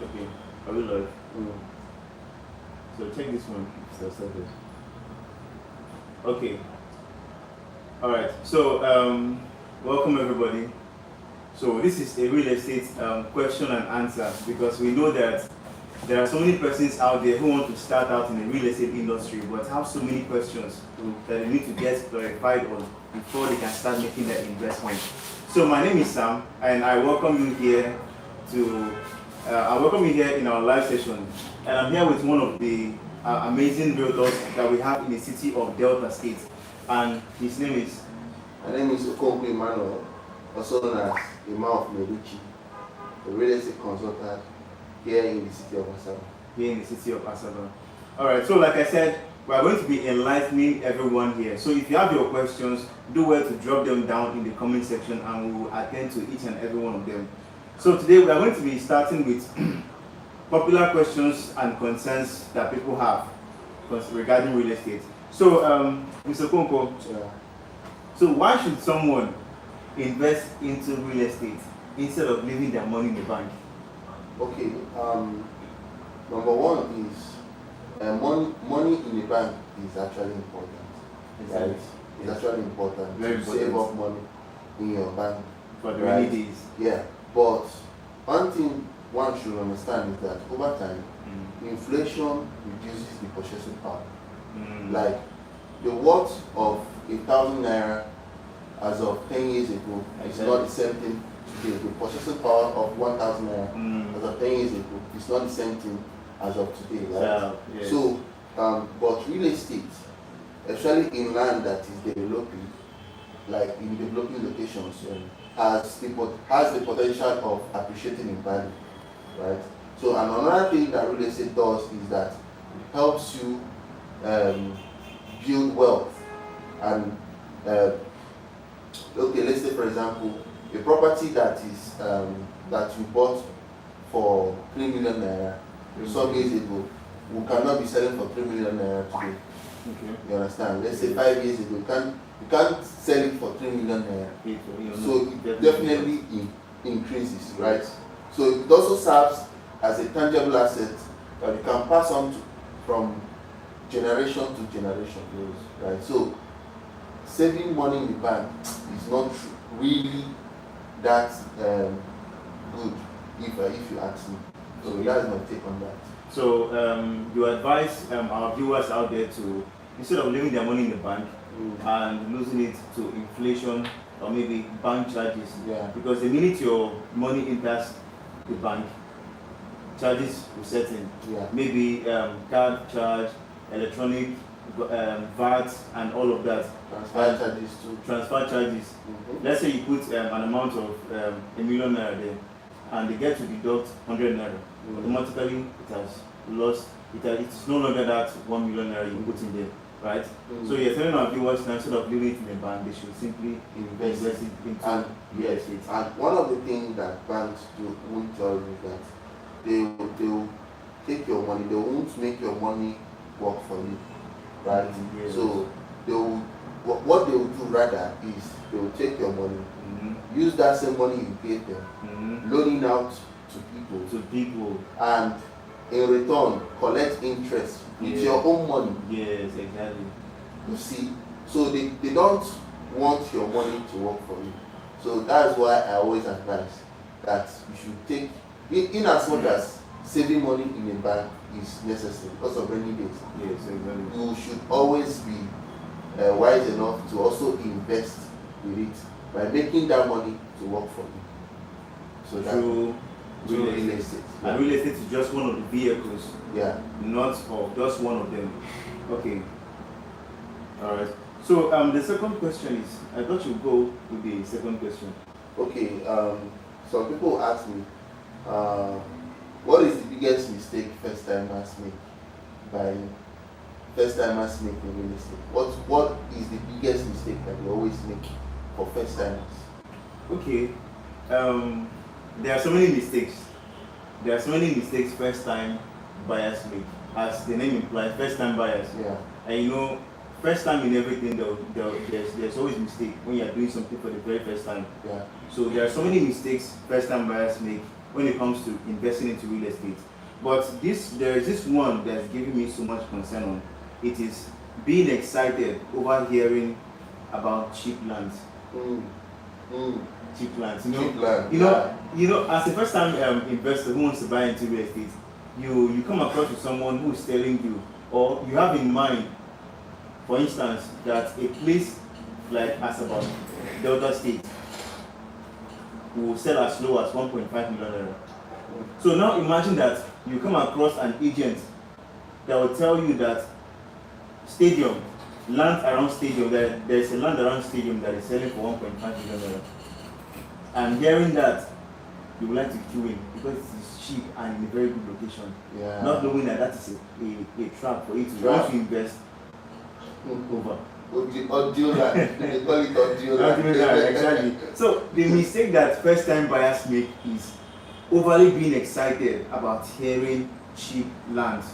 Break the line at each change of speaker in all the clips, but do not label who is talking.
Okay. Are we live? So check this one. So started. Okay. All right. So welcome everybody. So this is a real estate question and answer, because we know that there are so many persons out there who want to start out in the real estate industry but have so many questions that they need to get clarified on before they can start making their investment. So my name is Sam, and I welcome you here in our live session. And I'm here with one of the amazing realtors that we have in the city of Delta State, and his name is.
My name is Okonkwo Emmanuel, also known as Emma of Meduchi, a real estate consultant here in the city of Asaba.
Here in the city of Asaba. All right. So like I said, we are going to be enlightening everyone here. So if you have your questions, do well to drop them down in the comment section, and we will attend to each and every one of them. So today we are going to be starting with popular questions and concerns that people have regarding real estate. So, Mr. Konko, so why should someone invest into real estate instead of leaving their money in the bank?
Okay, number one is money in the bank is actually important. Right? It's actually important
Very
to
important.
save up money in your bank.
For the rainy days.
Yeah, but one thing one should understand is that over time, inflation reduces the purchasing power. Like the worth of 1,000 naira as of 10 years ago is not the same thing today. The purchasing power of 1,000 naira as of 10 years ago is not the same thing as of today, right?
Yes.
So, but real estate, especially in land that is developing, like in developing locations, has the potential of appreciating in value, right? So, and another thing that real estate does is that it helps you build wealth. And okay, let's say for example, a property that is that you bought for 3 million naira some years ago, we cannot be selling for 3 million naira today.
Okay.
You understand? Let's say 5 years ago, you can't sell it for 3 million naira. So it definitely increases, right? So it also serves as a tangible asset that you can pass on from generation to generation, right? So saving money in the bank is not really that good, if you ask me. So that's my take on that.
So you advise our viewers out there to, instead of leaving their money in the bank and losing it to inflation or maybe bank charges, because the minute your money enters the bank, charges will set in. Maybe card charge, electronic VAT, and all of that.
Transfer charges too.
Transfer charges. Let's say you put an amount of a million naira there, and they get to deduct 100 naira. Automatically, it has lost. It's no longer that 1 million naira you put in there, right? So you're telling our viewers now, instead of leaving it in the bank, they should simply invest it into real estate.
And one of the things that banks won't tell you is that they will take your money. They won't make your money work for you, right?
Yes.
So what they will do rather is they will take your money, use that same money you gave them, loaning out to people, and in return collect interest with your own money.
Yes, exactly.
You see, so they don't want your money to work for you. So that's why I always advise that you should take, in as much as saving money in a bank is necessary because of rainy days.
Yes, exactly.
You should always be wise enough to also invest with it by making that money to work for you. So
Through
real estate.
And real estate is just one of the vehicles. Not of just one of them. Okay. All right. So the second question is, I thought you'd go with the second question.
Okay. Some people ask me, what is the biggest mistake first-timers make in real estate? What is the biggest mistake that they always make for first-timers?
Okay. There are so many mistakes. First-time buyers make. As the name implies, first-time buyers. And you know, first time in everything, there's always mistake when you're doing something for the very first time. So there are so many mistakes first-time buyers make when it comes to investing into real estate. But there is this one that's giving me so much concern on. It is being excited over hearing about cheap lands. Cheap lands,
Cheap land,
you know, as a first-time investor who wants to buy into real estate, you come across with someone who is telling you, or you have in mind, for instance, that a place like Asaba, Delta State, will sell as low as 1.5 million naira. So now imagine that you come across an agent that will tell you that stadium, land around stadium, that there is a land around stadium that is selling for 1.5 million naira. And hearing that, you would like to queue in because it is cheap and in a very good location.
Yeah.
Not knowing that that is a trap for you to want to invest over.
Audio land. They call it audio land.
Exactly. So the mistake that first-time buyers make is overly being excited about hearing cheap lands,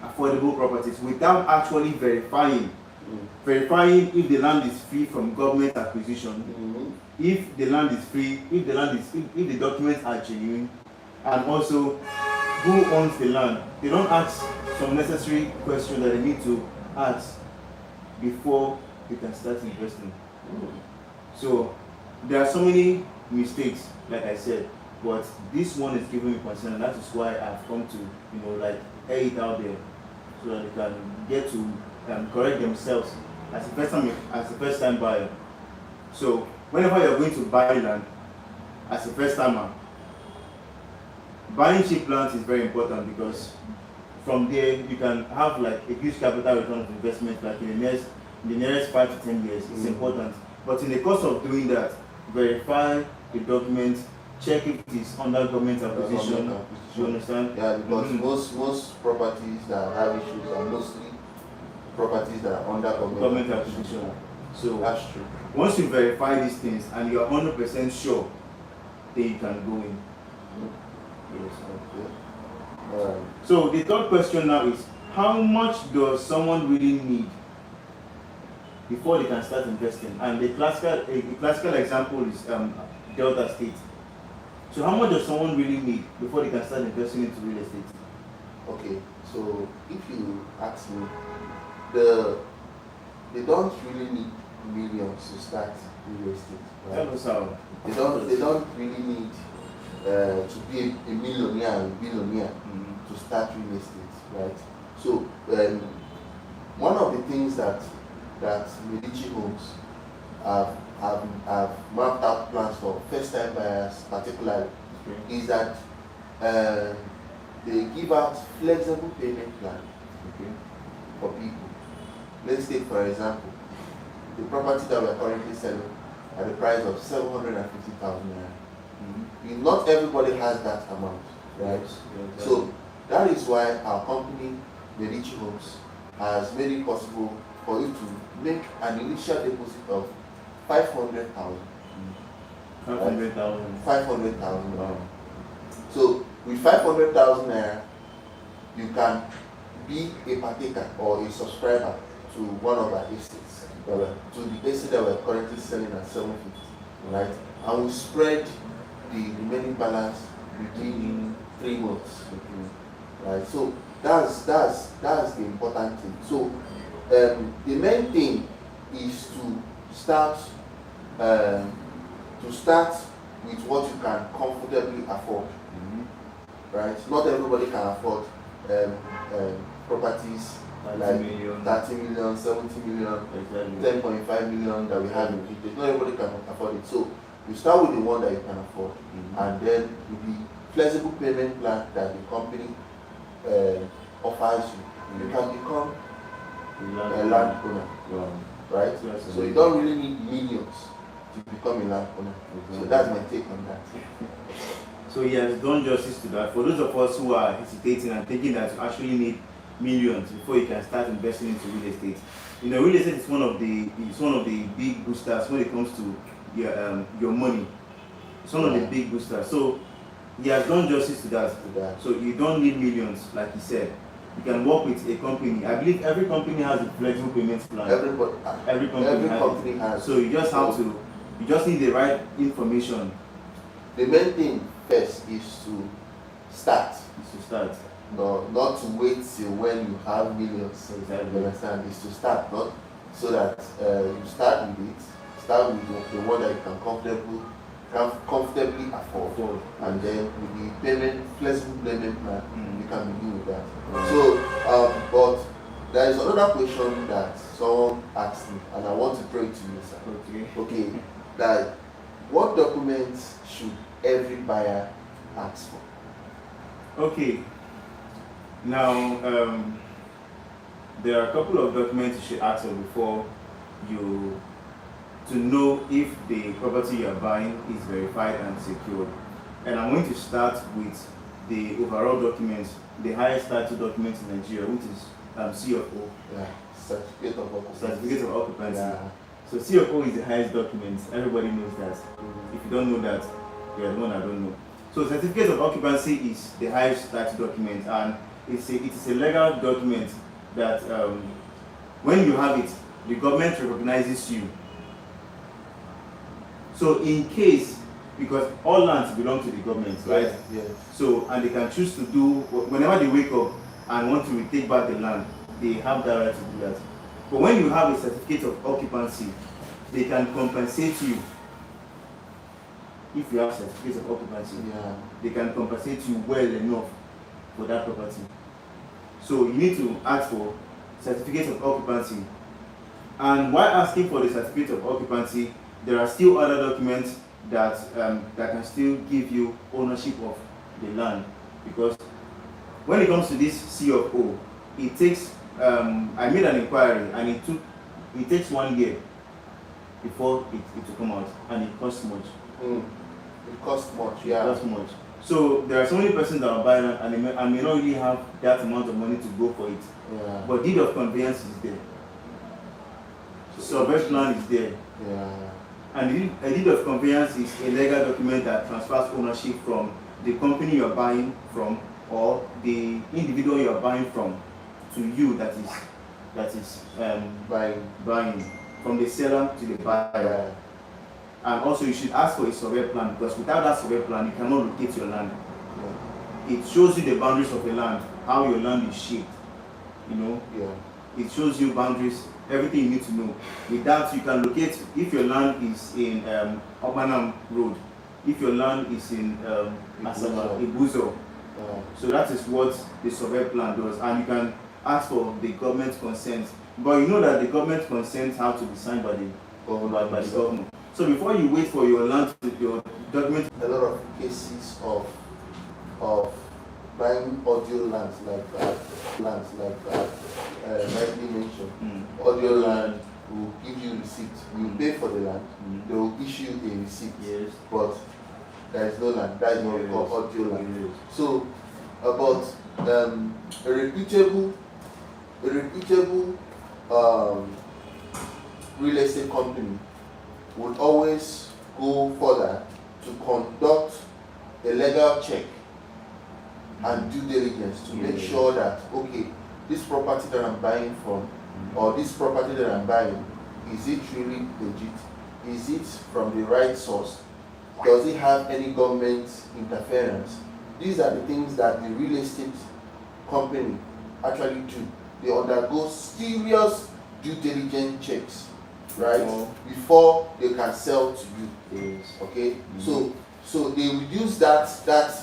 affordable properties, without actually verifying if the land is free from government acquisition, if the land is free, if the documents are genuine, and also who owns the land. They don't ask some necessary questions that they need to ask before they can start investing. So there are so many mistakes, like I said, but this one is giving me concern, and that is why I've come to, like, air it out there so that they can get to correct themselves as a first time buyer. So whenever you're going to buy land as a first timer, buying cheap lands is very important, because from there you can have like a huge capital return of investment, like in the nearest 5 to 10 years. It's important. But in the course of doing that, verify the documents, check if it is under government acquisition. You understand?
Yeah, because most properties that have issues are mostly properties that are under
government acquisition. So
that's true.
Once you verify these things and you are 100% sure, then you can go in. Yes.
Okay.
So the third question now is, how much does someone really need before they can start investing? And the classical example is Delta State. So how much does someone really need before they can start investing into real estate?
Okay, so if you ask me, they don't really need millions to start real estate. Right?
Tell us how.
They don't really need to be a millionaire or a billionaire to start real estate, right? So one of the things that Medici Homes have mapped out plans for first-time buyers particularly is that they give out flexible payment plan for people. Let's take, for example, the property that we're currently selling at the price of 750,000 naira. Not everybody has that amount, right? So that is why our company, Medici Homes, has made it possible for you to make an initial deposit of 500,000.
500,000.
500,000. Wow. So with 500,000 naira, you can be a partaker or a subscriber to one of our estates, to the estate that we're currently selling at 750, right? And we spread the remaining balance between 3 months, right? So that's the important thing. So the main thing is to start with what you can comfortably afford, right? Not everybody can afford properties
30
like
million.
30 million, 70 million, 10.5 million that we have in Egypt. Not everybody can afford it. So you start with the one that you can afford, and then with the flexible payment plan that the company offers you, you can become a landowner, right? So you don't really need millions to become a landowner. So that's my take on that.
So he has done justice to that. For those of us who are hesitating and thinking that you actually need millions before you can start investing into real estate, real estate is one of the big boosters when it comes to your money. It's one of the big boosters. So he has done justice to that. So you don't need millions, like he said. You can work with a company. I believe every company has a flexible payments plan. Every company has. So you just need the right information
the main thing first is to start.
Is to start.
No, not to wait till when you have millions.
Exactly.
You understand? Is to start, not so that you start with it. Start with the one that you can comfortably afford, and then with the flexible payment plan, you can begin with that. So, but there is another question that someone asked me, and I want to throw it to you, sir. Okay. That what documents should every buyer ask for?
Okay. Now, there are a couple of documents you should ask for before to know if the property you are buying is verified and secured. And I'm going to start with the overall documents, the highest title document in Nigeria, which is CFO.
Yeah, certificate of occupancy.
Certificate of occupancy.
Yeah.
So CFO is the highest document. Everybody knows that. If you don't know that, you are the one that don't know. So certificate of occupancy is the highest title document, and it is a legal document that when you have it, the government recognizes you. So in case, because all lands belong to the government, right?
Yes.
So, and they can choose to do, whenever they wake up and want to retake back the land, they have the right to do that. But when you have a certificate of occupancy, they can compensate you. If you have certificate of occupancy, they can compensate you well enough for that property. So you need to ask for certificate of occupancy. And while asking for the certificate of occupancy, there are still other documents that can still give you ownership of the land. Because when it comes to this C of O, it takes, I made an inquiry, and it takes 1 year before it will come out, and it costs much.
It costs much, yeah.
It costs much. So there are so many persons that are buying it, and may not really have that amount of money to go for it.
Yeah.
But deed of conveyance is there. Survey plan is there.
Yeah.
And a deed of conveyance is a legal document that transfers ownership from the company you are buying from, or the individual you are buying from, to you that is buying from the seller to the buyer.
Yeah.
And also you should ask for a survey plan, because without that survey plan you cannot locate your land. It shows you the boundaries of the land, how your land is shaped. It shows you boundaries, everything you need to know. With that, you can locate if your land is in Obanam Road, if your land is in Asaba, Ibuzo. So that is what the survey plan does, and you can ask for the government consent. But you know that the government consent has to be signed by the government. So before you wait for your land, your document.
A lot of cases of buying audio lands like that, rightly mentioned. Audio land will give you receipt. You pay for the land, they will issue a receipt.
Yes.
But there is no land. That is what we call audio land. Yes. So about a reputable real estate company would always go further to conduct a legal check and due diligence to make sure that, okay, this property that I'm buying from, or this property that I'm buying, is it really legit? Is it from the right source? Does it have any government interference? These are the things that the real estate company actually do. They undergo serious due diligence checks, right? Before they can sell to you.
Yes.
Okay? So they reduce that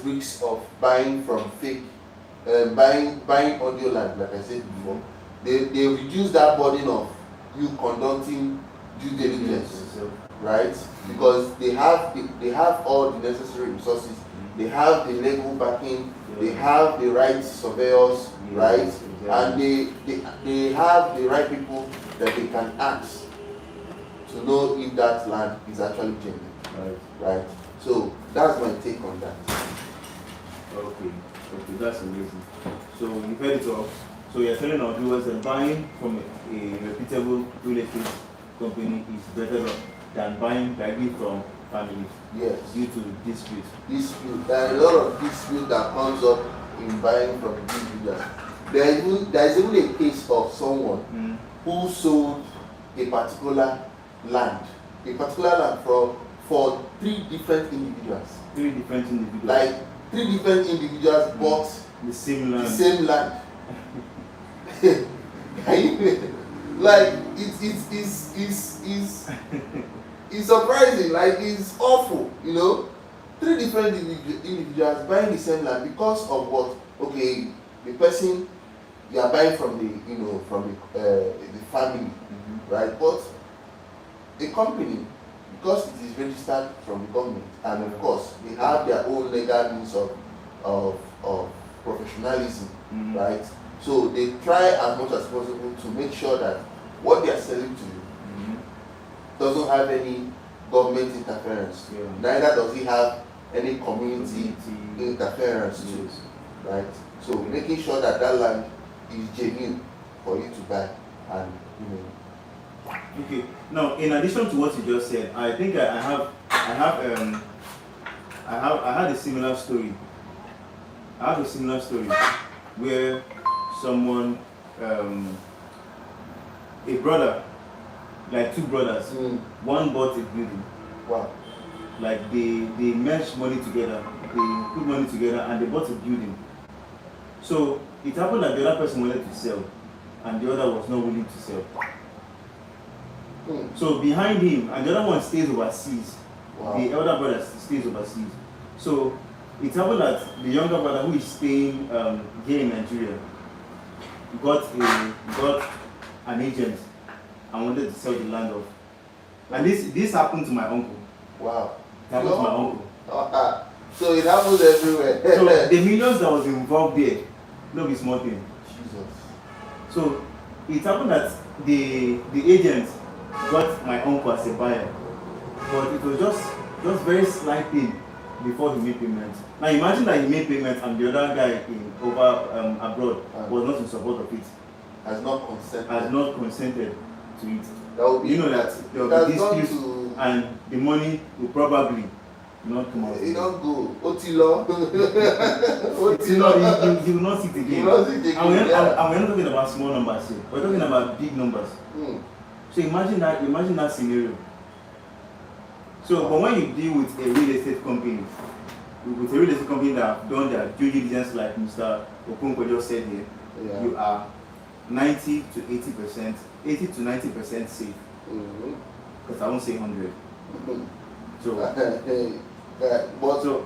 risk of buying from fake, buying audio land, like I said before. They reduce that burden of you conducting due diligence, right? Because they have all the necessary resources. They have the legal backing. They have the right surveyors, right? And they have the right people that they can ask to know if that land is actually genuine, right? So that's my take on that.
Okay, that's amazing. So you've heard it all. So you're telling our viewers that buying from a reputable real estate company is better than buying directly from families.
Yes.
Due to dispute.
There are a lot of dispute that comes up in buying from individuals. There is even a case of someone who sold a particular land for 3 different individuals.
3 different individuals.
Like 3 different individuals bought
the same land.
The same land. Like it's surprising. Like it's awful. 3 different individuals buying the same land because of what? Okay, the person you are buying from the family, right? But a company, because it is registered from the government, and of course they have their own legal means of professionalism, right? So they try as much as possible to make sure that what they are selling to you doesn't have any government interference.
Yeah.
Neither does it have any community interference too,
Yes.
right? So making sure that that land is genuine for you to buy, and
Okay. Now, in addition to what you just said, I think I had a similar story. I have a similar story where someone, a brother, like 2 brothers, one bought a building.
Wow.
Like they merged money together, they put money together, and they bought a building. So it happened that the other person wanted to sell, and the other was not willing to sell. So behind him, and the other one stays overseas.
Wow.
The elder brother stays overseas. So it happened that the younger brother, who is staying here in Nigeria, got an agent and wanted to sell the land off. And this happened to my uncle.
Wow.
It happened to my uncle.
So it happens everywhere.
So the millions that was involved there, no be small thing.
Jesus.
So it happened that the agent got my uncle as a buyer, but it was just very slight thing before he made payment. Now imagine that he made payment and the other guy abroad was not in support of it.
Has not consented.
Has not consented to it.
That will be,
that there will be disputes and the money will probably not come out.
It don't go. Otilo.
You will not see it again.
You will not see it again.
And we're not talking about small numbers here. We're talking about big numbers. So imagine that scenario. So, but when you deal with a real estate company, that have done their due diligence, like Mr. Okonkwo just said here, you are 90 to 80%, 80 to 90% safe. Because I won't say 100. So,
but so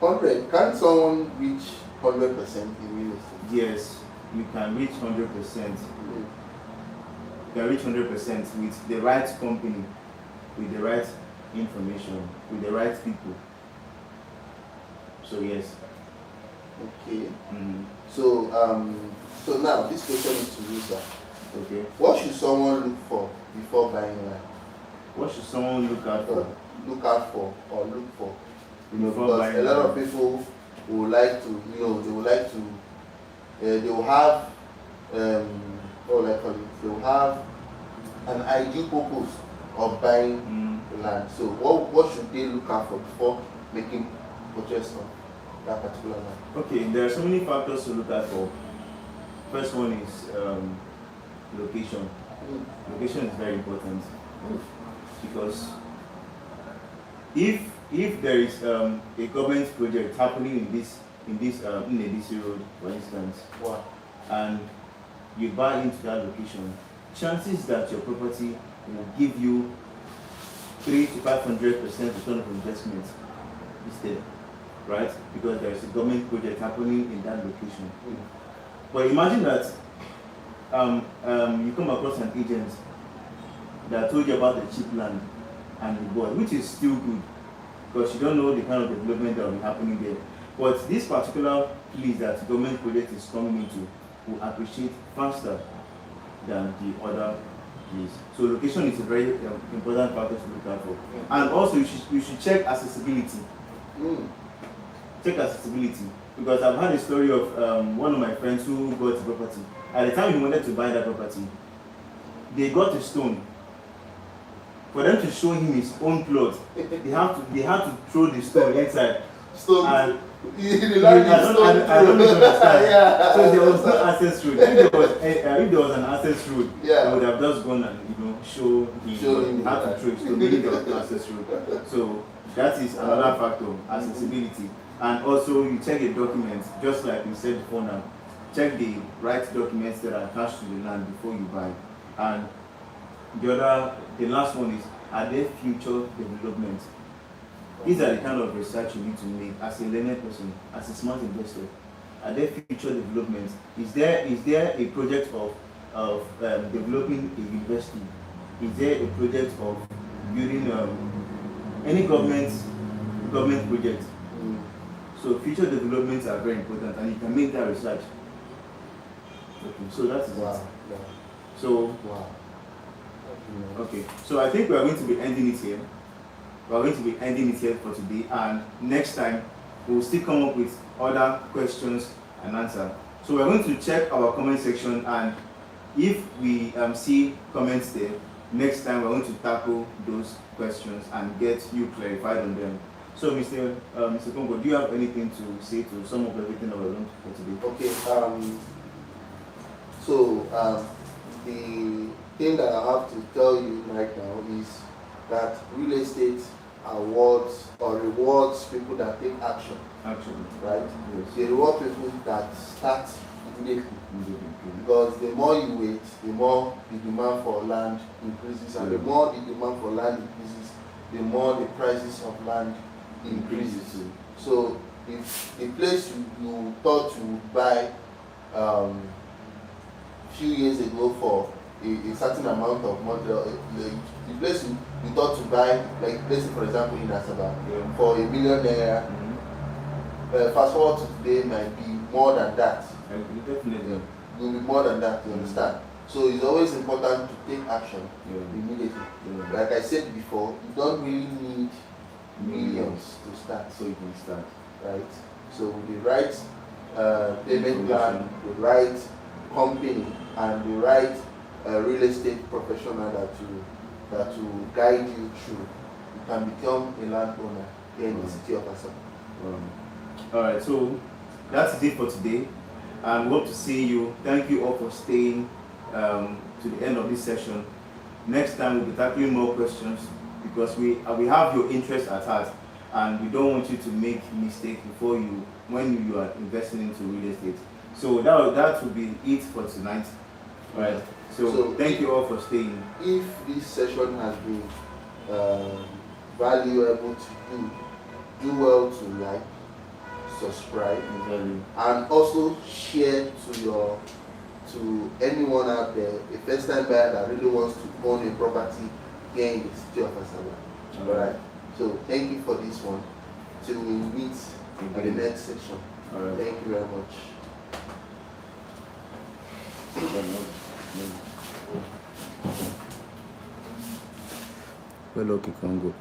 100, can someone reach 100% in real estate?
Yes, you can reach 100%. You can reach 100% with the right company, with the right information, with the right people. So yes.
Okay. So now this question is to you, sir.
Okay.
What should someone look for before buying land?
What should someone look out for?
Look for.
Because
a lot of people would like to, they will have, they will have an ideal purpose of buying land. So what should they look out for before making purchase of that particular land?
Okay, there are so many factors to look out for. First one is location. Location is very important because if there is a government project happening in this DC road, for instance, and you buy into that location, chances that your property will give you 300 to 500% return of investment is there, right? Because there is a government project happening in that location. But imagine that you come across an agent that told you about the cheap land and you bought, which is still good because you don't know the kind of development that will be happening there. But this particular place that government project is coming into will appreciate faster than the other place. So location is a very important factor to look out for. And also you should check accessibility. Check accessibility. Because I've had a story of one of my friends who got a property. At the time he wanted to buy that property, they got a stone. For them to show him his own plot, they had to throw the stone inside.
Stone.
And
I
don't understand. Yeah. So there was no access road. If there was an access road, they would have just gone and show him. They had to throw it. So maybe there was no access road. So That is another factor, accessibility. And also you check the documents, just like we said before now. Check the right documents that are attached to the land before you buy. And the last one is, are there future developments? These are the kind of research you need to make as a learned person, as a smart investor. Are there future developments? Is there a project of developing a university? Is there a project of building any government project? So future developments are very important, and you can make that research. Okay, so that's
Wow.
it.
Yeah.
So
Wow.
okay, so I think we are going to be ending it here. We are going to be ending it here for today, and next time we will still come up with other questions and answer. So we are going to check our comment section, and if we see comments there, next time we are going to tackle those questions and get you clarified on them. So Mr. Congo, do you have anything to say to sum up everything that we learned for today?
Okay. The thing that I have to tell you right now is that real estate awards or rewards people that take action.
Actually,
Right?
yes.
They reward people that start immediately. Because the more you wait, the more the demand for land increases, and the more the demand for land increases, the more the prices of land increases. So if the place you thought you would buy few years ago for a certain amount of money, the place you thought to buy, like let's say for example in Asaba, for ₦1 million, fast forward to today might be more than that.
Definitely.
It will be more than that, you understand? So it's always important to take action immediately. Like I said before, you don't really need millions to start.
So you can start.
Right? So with the right payment plan, the right company, and the right real estate professional that will guide you through, you can become a landowner here in the city of Asaba.
Alright, so that's it for today, and we hope to see you. Thank you all for staying to the end of this session. Next time we'll be tackling more questions, because we have your interest at heart, and we don't want you to make mistakes when you are investing into real estate. So that will be it for tonight. Right. So thank you all for staying.
If this session has been valuable to you, do well to like, subscribe, and also share to anyone out there, a first-time buyer that really wants to own a property here in the city of Asaba. Alright. So thank you for this one. Till we meet at the next session.
Alright.
Thank you very much.
Well, okay, Congo,